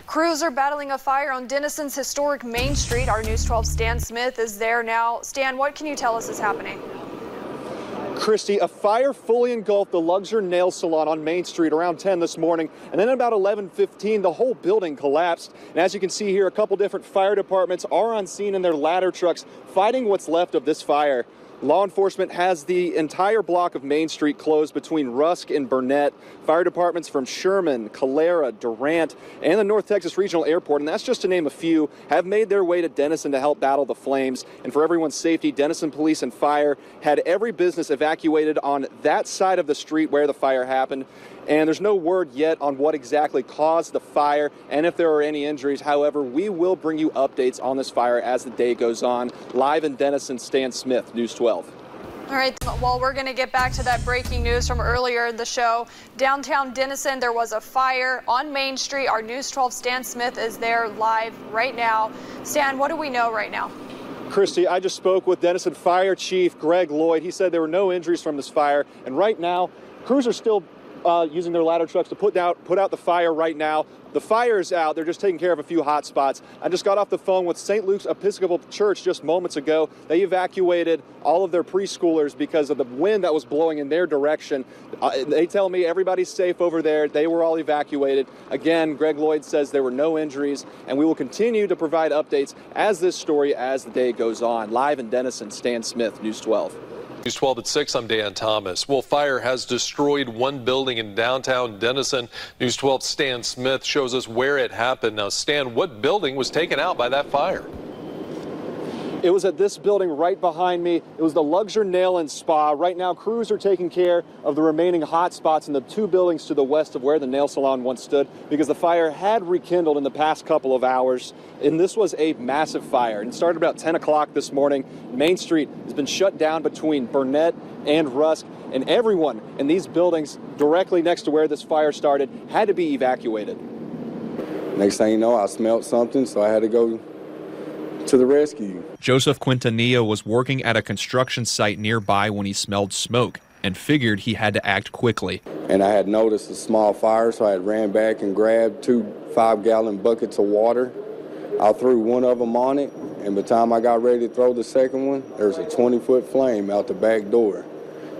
Crews are battling a fire on Denison's historic Main Street. Our News 12 Stan Smith is there now. Stan, what can you tell us is happening? Christy, a fire fully engulfed the luxury nail salon on Main Street around 10 this morning, and then at about 11:15, the whole building collapsed. And as you can see here, a couple different fire departments are on scene in their ladder trucks fighting what's left of this fire. Law enforcement has the entire block of Main Street closed between Rusk and Burnett. Fire departments from Sherman, Calera, Durant, and the North Texas Regional Airport, and that's just to name a few, have made their way to Denison to help battle the flames. And for everyone's safety, Denison Police and Fire had every business evacuated on that side of the street where the fire happened. And there's no word yet on what exactly caused the fire and if there are any injuries. However, we will bring you updates on this fire as the day goes on. Live in Denison, Stan Smith, News 12. All right, well, we're going to get back to that breaking news from earlier in the show. Downtown Denison, there was a fire on Main Street. Our News 12 Stan Smith is there live right now. Stan, what do we know right now? Christy, I just spoke with Denison Fire Chief Greg Lloyd. He said there were no injuries from this fire. And right now, crews are still using their ladder trucks to put out the fire right now. The fire is out. They're just taking care of a few hot spots. I just got off the phone with St. Luke's Episcopal Church just moments ago. They evacuated all of their preschoolers because of the wind that was blowing in their direction. They tell me everybody's safe over there. They were all evacuated. Again, Greg Lloyd says there were no injuries, and we will continue to provide updates as the day goes on. Live in Denison, Stan Smith, News 12. News 12 at 6, I'm Dan Thomas. Well, fire has destroyed one building in downtown Denison. News 12 Stan Smith shows us where it happened. Now, Stan, what building was taken out by that fire? It was at this building right behind me. It was the Luxury Nail and Spa. Right now, crews are taking care of the remaining hot spots in the two buildings to the west of where the nail salon once stood because the fire had rekindled in the past couple of hours. And this was a massive fire. It started about 10 o'clock this morning. Main Street has been shut down between Burnett and Rusk, and everyone in these buildings directly next to where this fire started had to be evacuated. Next thing you know, I smelled something, so I had to go to the rescue. Joseph Quintanilla was working at a construction site nearby when he smelled smoke and figured he had to act quickly. And I had noticed a small fire, so I had ran back and grabbed 2 5-gallon buckets of water. I threw one of them on it, and by the time I got ready to throw the second one, there was a 20-foot flame out the back door.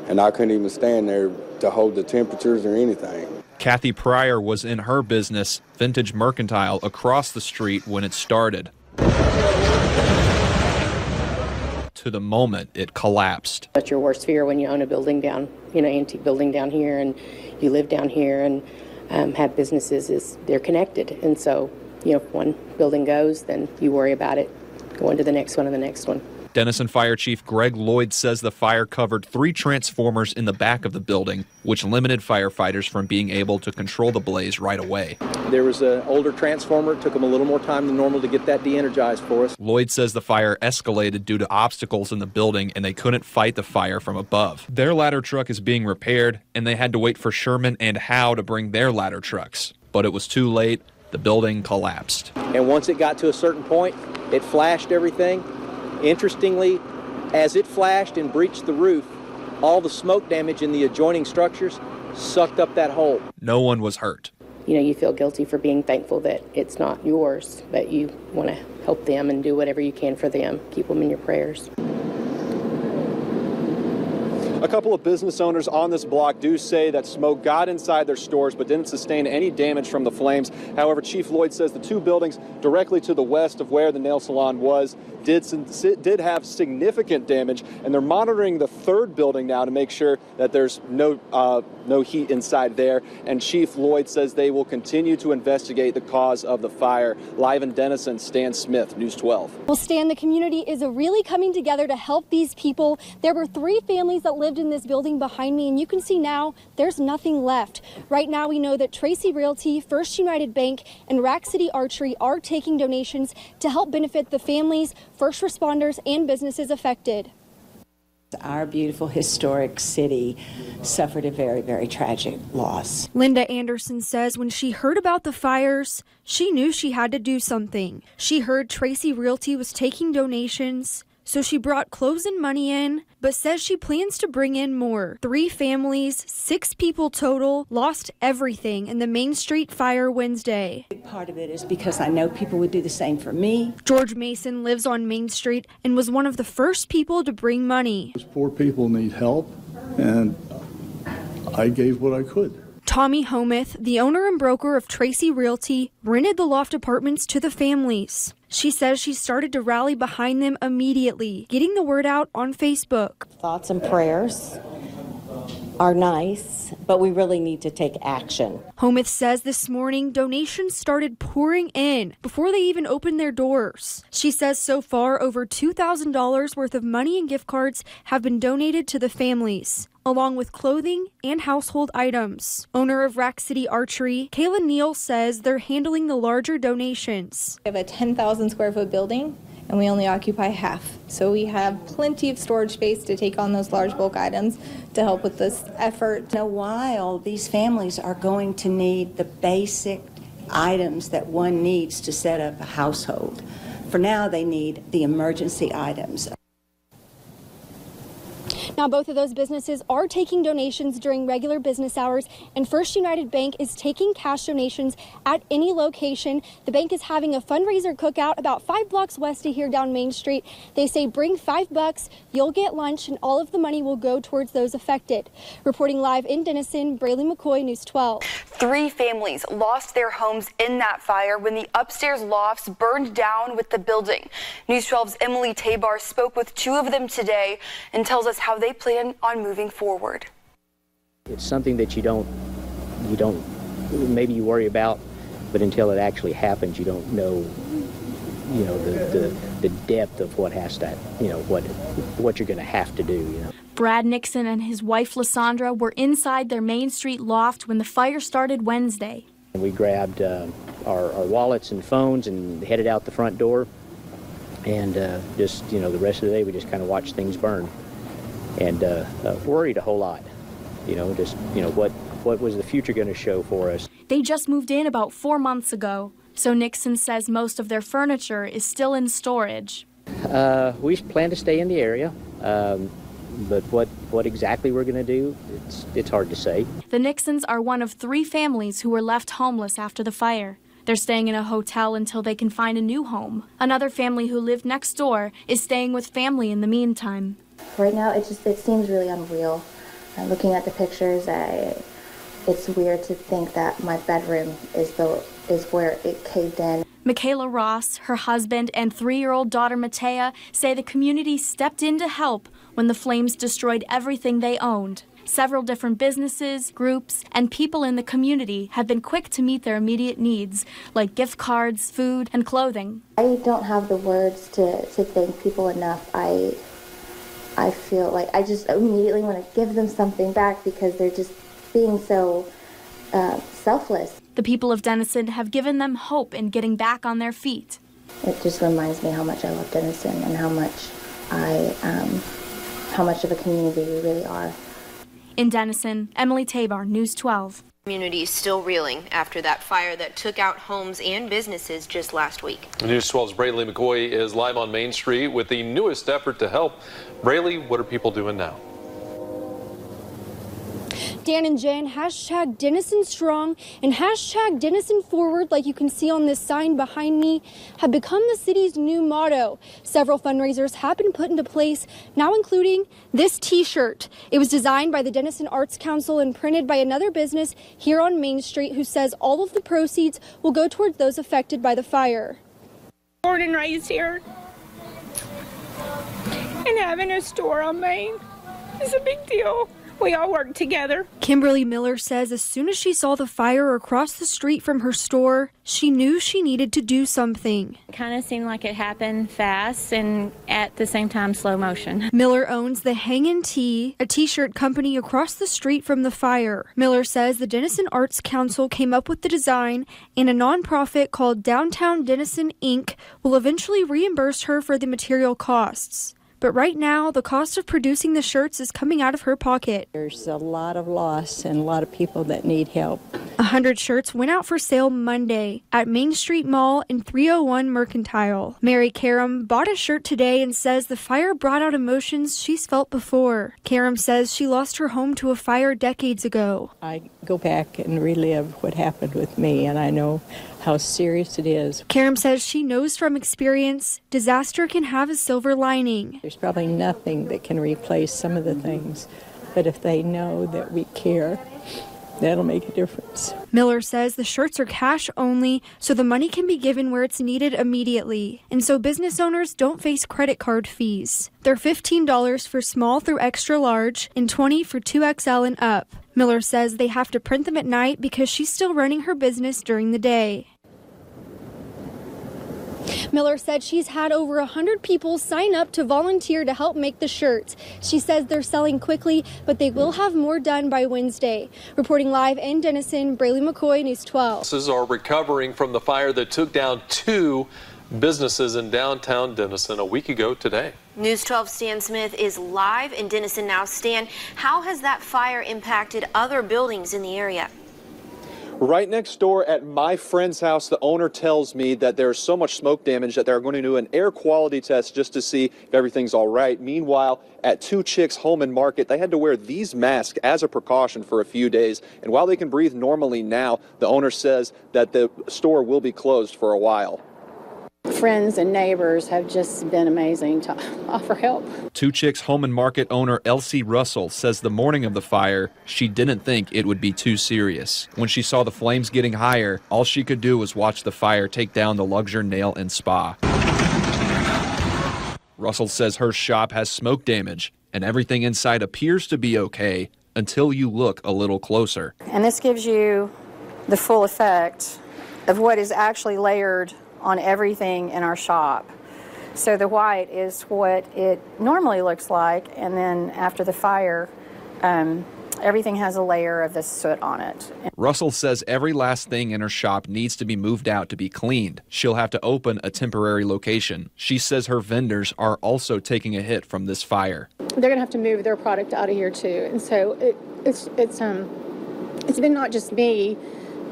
And I couldn't even stand there to hold the temperatures or anything. Kathy Pryor was in her business, Vintage Mercantile, across the street when it started. To the moment it collapsed. That's your worst fear when you own a building down, antique building down here, and you live down here and have businesses, is they're connected. And so, if one building goes, then you worry about it going to the next one and the next one. Denison Fire Chief Greg Lloyd says the fire covered 3 transformers in the back of the building, which limited firefighters from being able to control the blaze right away. There was an older transformer. It took them a little more time than normal to get that de-energized for us. Lloyd says the fire escalated due to obstacles in the building and they couldn't fight the fire from above. Their ladder truck is being repaired and they had to wait for Sherman and Howe to bring their ladder trucks. But it was too late. The building collapsed. And once it got to a certain point, it flashed everything. Interestingly, as it flashed and breached the roof, all the smoke damage in the adjoining structures sucked up that hole. No one was hurt. You feel guilty for being thankful that it's not yours, but you want to help them and do whatever you can for them. Keep them in your prayers. A couple of business owners on this block do say that smoke got inside their stores but didn't sustain any damage from the flames. However, Chief Lloyd says the 2 buildings directly to the west of where the nail salon was did have significant damage, and they're monitoring the 3rd building now to make sure that there's no heat inside there. And Chief Lloyd says they will continue to investigate the cause of the fire. Live in Denison, Stan Smith, News 12. Well, Stan, the community is really coming together to help these people. There were 3 families that lived in this building behind me, and you can see now there's nothing left. Right now we know that Tracy Realty, First United Bank, and Rack City Archery are taking donations to help benefit the families, first responders, and businesses affected. Our beautiful historic city suffered a very, very tragic loss. Linda Anderson says when she heard about the fires, she knew she had to do something. She heard Tracy Realty was taking donations, so she brought clothes and money in, but says she plans to bring in more. 3 families, 6 people total, lost everything in the Main Street fire Wednesday. Part of it is because I know people would do the same for me. George Mason lives on Main Street and was one of the first people to bring money. Those poor people need help, and I gave what I could. Tommy Hometh, the owner and broker of Tracy Realty, rented the loft apartments to the families. She says she started to rally behind them immediately, getting the word out on Facebook. Thoughts and prayers are nice, but we really need to take action. Hometh says this morning donations started pouring in before they even opened their doors. She says so far over $2,000 worth of money and gift cards have been donated to the families, along with clothing and household items. Owner of Rack City Archery, Kayla Neal, says they're handling the larger donations. We have a 10,000 square foot building and we only occupy half. So we have plenty of storage space to take on those large bulk items to help with this effort. In a while, these families are going to need the basic items that one needs to set up a household. For now, they need the emergency items. Now, both of those businesses are taking donations during regular business hours, and First United Bank is taking cash donations at any location. The bank is having a fundraiser cookout about 5 blocks west of here down Main Street. They say bring $5, you'll get lunch, and all of the money will go towards those affected. Reporting live in Denison, Braylee McCoy, News 12. 3 families lost their homes in that fire when the upstairs lofts burned down with the building. News 12's Emily Tabar spoke with 2 of them today and tells us how they plan on moving forward. It's something that you don't, maybe you worry about, but until it actually happens, you don't know, the depth of what has to, what you're going to have to do, Brad Nixon and his wife Lysandra were inside their Main Street loft when the fire started Wednesday. We grabbed our wallets and phones and headed out the front door, and just, the rest of the day we just kind of watched things burn. And worried a whole lot, what was the future going to show for us? They just moved in about 4 months ago, so Nixon says most of their furniture is still in storage. We plan to stay in the area, but what exactly we're going to do, it's hard to say. The Nixons are one of 3 families who were left homeless after the fire. They're staying in a hotel until they can find a new home. Another family who lived next door is staying with family in the meantime. Right now, it seems really unreal. Looking at the pictures, it's weird to think that my bedroom is where it caved in. Michaela Ross, her husband, and 3-year-old daughter Matea say the community stepped in to help when the flames destroyed everything they owned. Several different businesses, groups, and people in the community have been quick to meet their immediate needs, like gift cards, food, and clothing. I don't have the words to thank people enough. I feel like I just immediately want to give them something back because they're just being so selfless. The people of Denison have given them hope in getting back on their feet. It just reminds me how much I love Denison and how much of a community we really are. In Denison, Emily Tabar, News 12. Community is still reeling after that fire that took out homes and businesses just last week. News 12's Braylee McCoy is live on Main Street with the newest effort to help. Braylee, what are people doing now? Dan and Jen, hashtag Denison Strong and hashtag Denison Forward, like you can see on this sign behind me, have become the city's new motto. Several fundraisers have been put into place, now including this t-shirt. It was designed by the Denison Arts Council and printed by another business here on Main Street who says all of the proceeds will go towards those affected by the fire. Born and raised here, and having a store on Main is a big deal. We all work together. Kimberly Miller says as soon as she saw the fire across the street from her store, she knew she needed to do something. It kind of seemed like it happened fast and at the same time slow motion. Miller owns the Hangin' Tea, a t-shirt company across the street from the fire. Miller says the Denison Arts Council came up with the design, and a nonprofit called Downtown Denison Inc. will eventually reimburse her for the material costs. But right now, the cost of producing the shirts is coming out of her pocket. There's a lot of loss and a lot of people that need help. 100 shirts went out for sale Monday at Main Street Mall in 301 Mercantile. Mary Karam bought a shirt today and says the fire brought out emotions she's felt before. Karam says she lost her home to a fire decades ago. I go back and relive what happened with me, and I know how serious it is. Karam says she knows from experience disaster can have a silver lining. There's probably nothing that can replace some of the things, but if they know that we care, that'll make a difference. Miller says the shirts are cash only, so the money can be given where it's needed immediately. And so business owners don't face credit card fees. They're $15 for small through extra large and $20 for 2XL and up. Miller says they have to print them at night because she's still running her business during the day. Miller said she's had over 100 people sign up to volunteer to help make the shirts. She says they're selling quickly, but they will have more done by Wednesday. Reporting live in Denison, Braley McCoy, News 12. Businesses are recovering from the fire that took down 2 businesses in downtown Denison a week ago today. News 12 Stan Smith is live in Denison now. Stan, how has that fire impacted other buildings in the area? Right next door at my friend's house, the owner tells me that there's so much smoke damage that they're going to do an air quality test just to see if everything's all right. Meanwhile, at Two Chicks Home and Market, they had to wear these masks as a precaution for a few days. And while they can breathe normally now, the owner says that the store will be closed for a while. Friends and neighbors have just been amazing to offer help. Two Chicks Home and Market owner Elsie Russell says the morning of the fire, she didn't think it would be too serious. When she saw the flames getting higher, all she could do was watch the fire take down the Luxor Nail and Spa. Russell says her shop has smoke damage, and everything inside appears to be okay until you look a little closer. And this gives you the full effect of what is actually layered on everything in our shop. So the white is what it normally looks like, and then after the fire, everything has a layer of this soot on it. Russell says every last thing in her shop needs to be moved out to be cleaned. She'll have to open a temporary location. She says her vendors are also taking a hit from this fire. They're going to have to move their product out of here too, and so it's been not just me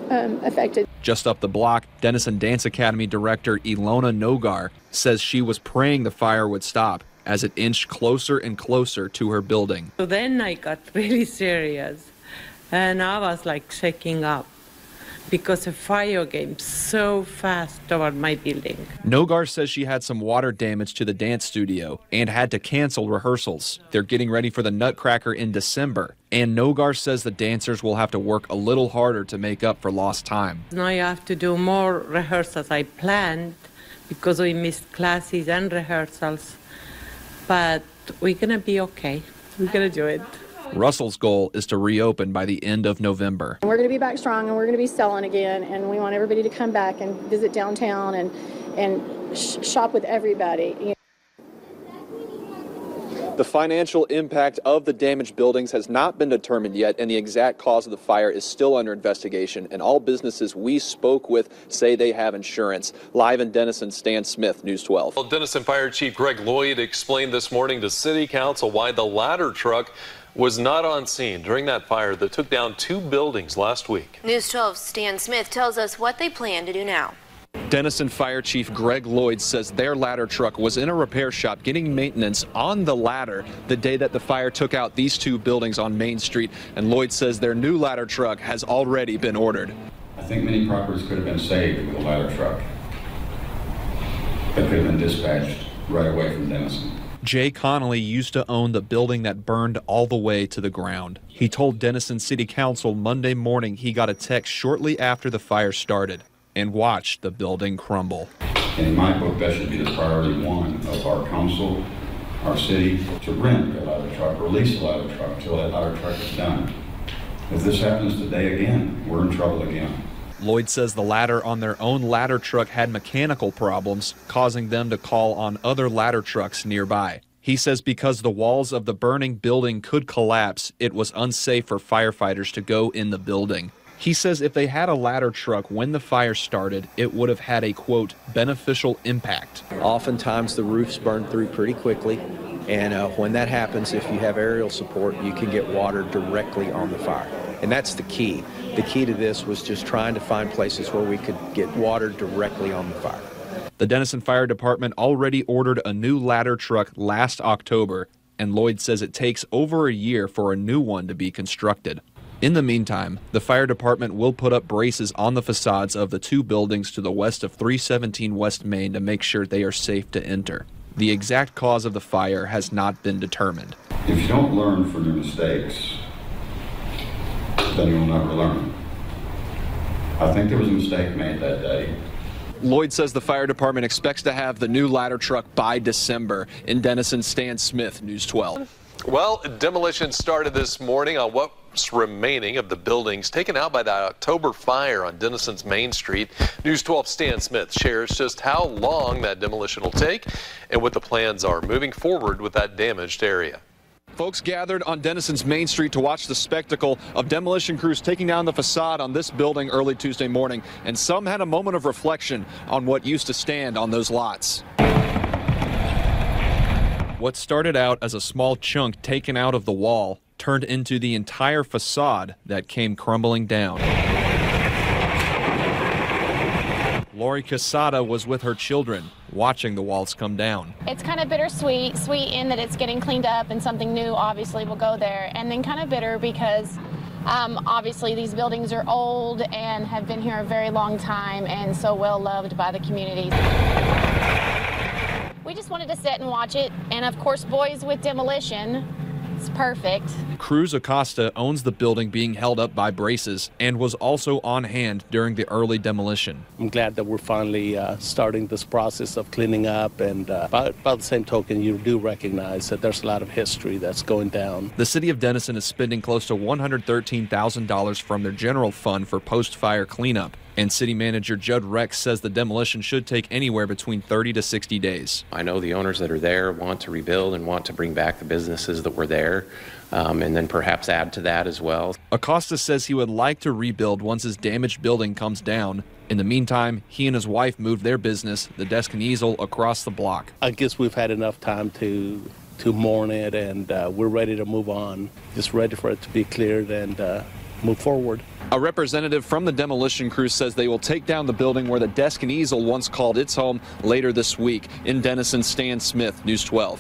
affected. Just up the block, Denison Dance Academy director Ilona Nogar says she was praying the fire would stop as it inched closer and closer to her building. So then I got really serious, and I was like shaking up because the fire came so fast toward my building. Nogar says she had some water damage to the dance studio and had to cancel rehearsals. They're getting ready for the Nutcracker in December, and Nogar says the dancers will have to work a little harder to make up for lost time. Now I have to do more rehearsals I planned because we missed classes and rehearsals, but we're gonna be okay. We're gonna do it. Russell's goal is to reopen by the end of November. We're going to be back strong, and we're going to be selling again, and we want everybody to come back and visit downtown and shop with everybody. The financial impact of the damaged buildings has not been determined yet, and the exact cause of the fire is still under investigation, and all businesses we spoke with say they have insurance. Live in Denison, Stan Smith, News 12. Well, Denison Fire Chief Greg Lloyd explained this morning to City Council why the ladder truck was not on scene during that fire that took down 2 buildings last week. News 12's Stan Smith tells us what they plan to do now. Denison Fire Chief Greg Lloyd says their ladder truck was in a repair shop getting maintenance on the ladder the day that the fire took out these 2 buildings on Main Street, and Lloyd says their new ladder truck has already been ordered. I think many properties could have been saved with a ladder truck that could have been dispatched right away from Denison. Jay Connolly used to own the building that burned all the way to the ground. He told Denison City Council Monday morning he got a text shortly after the fire started and watched the building crumble. And in my book, that should be the priority one of our council, our city, to rent a ladder truck, or lease a ladder truck until that ladder truck is done. If this happens today again, we're in trouble again. Lloyd says the ladder on their own ladder truck had mechanical problems, causing them to call on other ladder trucks nearby. He says because the walls of the burning building could collapse, it was unsafe for firefighters to go in the building. He says if they had a ladder truck when the fire started, it would have had a, quote, beneficial impact. Oftentimes the roofs burn through pretty quickly, And when that happens, if you have aerial support, you can get water directly on the fire. And that's the key. The key to this was just trying to find places where we could get water directly on the fire. The Denison Fire Department already ordered a new ladder truck last October, and Lloyd says it takes over a year for a new one to be constructed. In the meantime, the fire department will put up braces on the facades of the 2 buildings to the west of 317 West Main to make sure they are safe to enter. The exact cause of the fire has not been determined. If you don't learn from your mistakes, then you will never learn. I think there was a mistake made that day. Lloyd says the fire department expects to have the new ladder truck by December. In Denison, Stan Smith, News 12. Well, demolition started this morning on what's remaining of the buildings taken out by that October fire on Denison's Main Street. News 12 Stan Smith shares just how long that demolition will take and what the plans are moving forward with that damaged area. Folks gathered on Denison's Main Street to watch the spectacle of demolition crews taking down the facade on this building early Tuesday morning, and some had a moment of reflection on what used to stand on those lots. What started out as a small chunk taken out of the wall turned into the entire facade that came crumbling down. Lori Casada was with her children, watching the walls come down. It's kind of bittersweet, sweet in that it's getting cleaned up and something new obviously will go there, and then kind of bitter because obviously these buildings are old and have been here a very long time and so well loved by the community. We just wanted to sit and watch it, and of course boys with demolition, it's perfect. Cruz Acosta owns the building being held up by braces and was also on hand during the early demolition. I'm glad that we're finally starting this process of cleaning up, and by the same token, you do recognize that there's a lot of history that's going down. The city of Denison is spending close to $113,000 from their general fund for post-fire cleanup. And city manager Judd Rex says the demolition should take anywhere between 30 to 60 days. I know the owners that are there want to rebuild and want to bring back the businesses that were there, and then perhaps add to that as well. Acosta says he would like to rebuild once his damaged building comes down. In the meantime, he and his wife moved their business, the Desk and Easel, across the block. I guess we've had enough time to mourn it, and we're ready to move on. Just ready for it to be cleared and move forward. A representative from the demolition crew says they will take down the building where the Desk and Easel once called its home later this week. In Denison, Stan Smith, News 12.